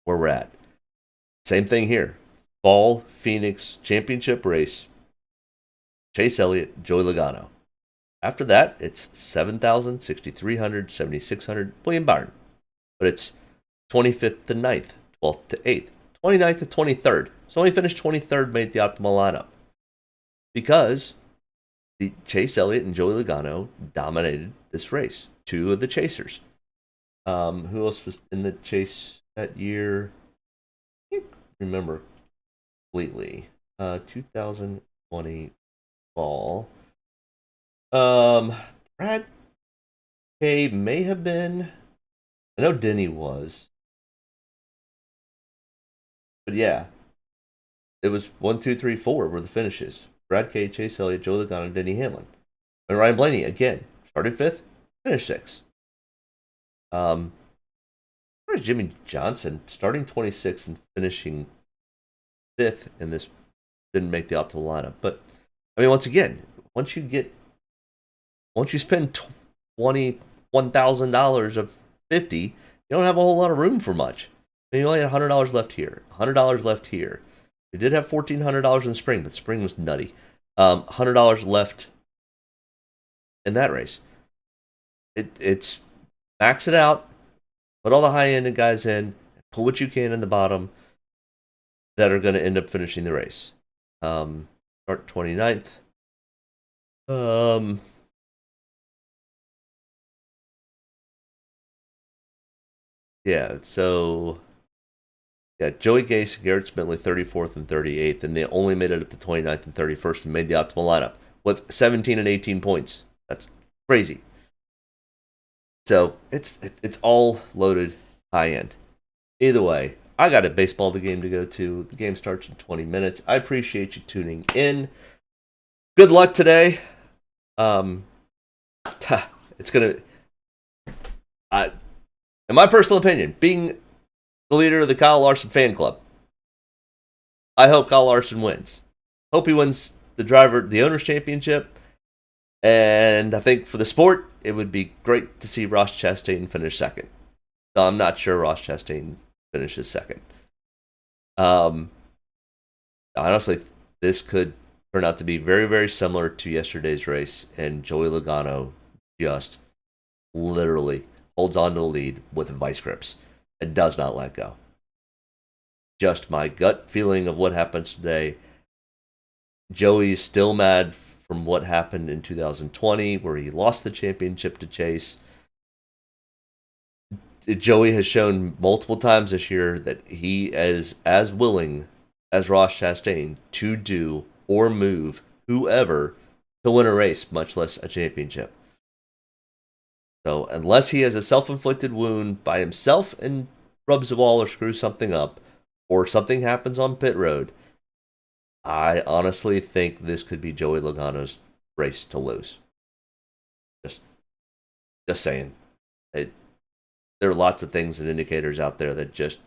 C: where we're at. Same thing here. Fall Phoenix championship race. Chase Elliott, Joey Logano. After that, it's 7,000, 6,300, 7,600, William Byron. But it's 25th to 9th, 12th to 8th, 29th to 23rd. So only finished 23rd, made the optimal lineup. Because the Chase Elliott and Joey Logano dominated this race. 2 of the chasers. Who else was in the chase that year? I can't remember completely. 2020 fall. Brad K may have been. I know Denny was. But yeah. It was 1, 2, 3, 4 were the finishes. Brad K, Chase Elliott, Joe Logano, and Denny Hamlin. And Ryan Blaney, again, started 5th, finished 6th. Where's Jimmy Johnson? Starting 26th and finishing 5th in this didn't make the optimal lineup. But, I mean, once again, once you spend $21,000 of $50, you don't have a whole lot of room for much. I mean, you only had $100 left here, $100 left here. You did have $1,400 in the spring, but spring was nutty. $100 left in that race. It's max it out, put all the high-end guys in, put what you can in the bottom that are going to end up finishing the race. Start 29th. Yeah, so Joey Gase, Garrett Smitley, 34th and 38th, and they only made it up to 29th and 31st and made the optimal lineup with 17 and 18 points. That's crazy. So it's all loaded high end. Either way, I got a baseball game to go to. The game starts in 20 minutes. I appreciate you tuning in. Good luck today. It's gonna. In my personal opinion, being the leader of the Kyle Larson fan club, I hope Kyle Larson wins. Hope he wins the Owners' Championship. And I think for the sport, it would be great to see Ross Chastain finish 2nd. So I'm not sure Ross Chastain finishes 2nd. Honestly, this could turn out to be very, very similar to yesterday's race, and Joey Logano just literally holds on to the lead with vice grips and does not let go. Just my gut feeling of what happens today. Joey's still mad from what happened in 2020, where he lost the championship to Chase. Joey has shown multiple times this year that he is as willing as Ross Chastain to do or move whoever to win a race, much less a championship. So unless he has a self-inflicted wound by himself and rubs the wall or screws something up, or something happens on pit road, I honestly think this could be Joey Logano's race to lose. Just saying. There are lots of things and indicators out there that just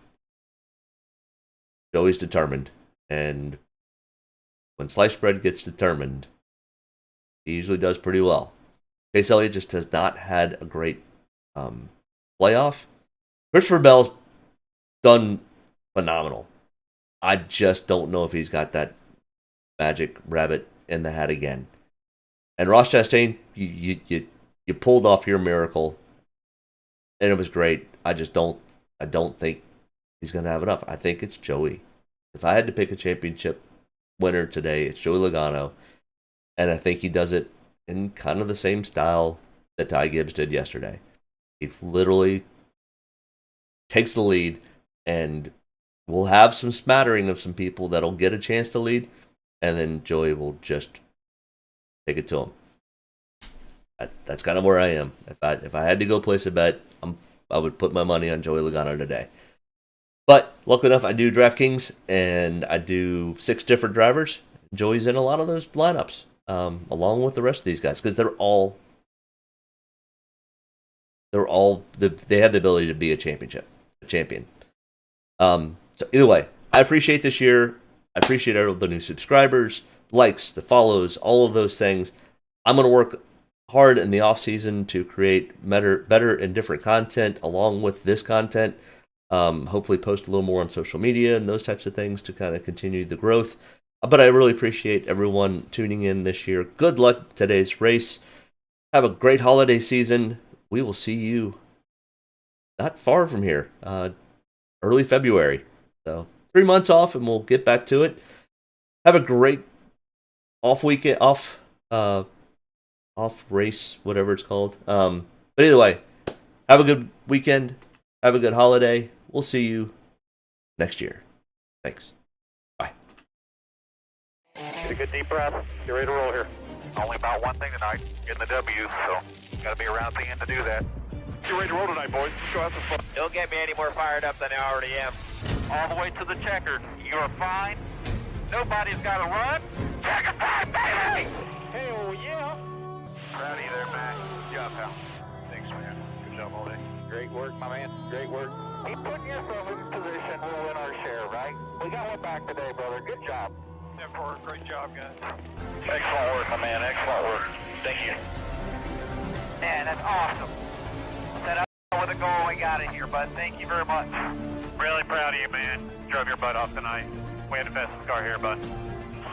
C: Joey's determined, and when sliced bread gets determined, he usually does pretty well. Chase Elliott just has not had a great playoff. Christopher Bell's done phenomenal. I just don't know if he's got that magic rabbit in the hat again. And Ross Chastain, you pulled off your miracle, and it was great. I don't think he's going to have enough. I think it's Joey. If I had to pick a championship winner today, it's Joey Logano, and I think he does it in kind of the same style that Ty Gibbs did yesterday. He literally takes the lead, and we'll have some smattering of some people that'll get a chance to lead, and then Joey will just take it to him. That's kind of where I am. If I had to go place a bet, I would put my money on Joey Logano today. But luckily enough, I do DraftKings, and I do 6 different drivers. Joey's in a lot of those lineups, along with the rest of these guys, because they have the ability to be a champion. So either way, I appreciate this year. I appreciate all the new subscribers, likes, the follows, all of those things. I'm going to work hard in the off season to create better and different content along with this content. Hopefully post a little more on social media and those types of things to kind of continue the growth. But I really appreciate everyone tuning in this year. Good luck today's race. Have a great holiday season. We will see you not far from here, early February. So 3 months off, and we'll get back to it. Have a great off race, whatever it's called. But either way, have a good weekend. Have a good holiday. We'll see you next year. Thanks. Bye.
B: Get a good deep breath. Get ready to roll here. Only about one thing tonight, getting the W, so got to be around at the end to do that. Get ready to roll tonight, boys. Let's go have some fun.
A: Don't get me any more fired up than I already am.
B: All the way to the checker. You're fine. Nobody's got to run. Checker time, baby! Hell yeah! Proud of you there, Matt. Good job, pal. Thanks, man. Good job all day. Great work, my man. Great work. Keep putting yourself in position. We'll win our share, right? We got one back today, brother. Good job. Great job, guys. Excellent work, my man. Excellent work. Thank you.
A: Man, that's awesome. Set up with a goal, we got it here, bud. Thank you very much.
B: Really proud of you, man. Drove your butt off tonight. We had the fastest car here, bud.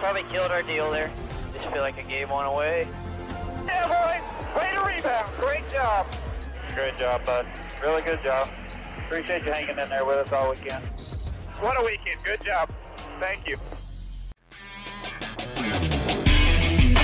A: Probably killed our deal there. Just feel like I gave one away.
B: Yeah, boys. Way to rebound. Great job. Great job, bud. Really good job. Appreciate you hanging in there with us all weekend. What a weekend. Good job. Thank you.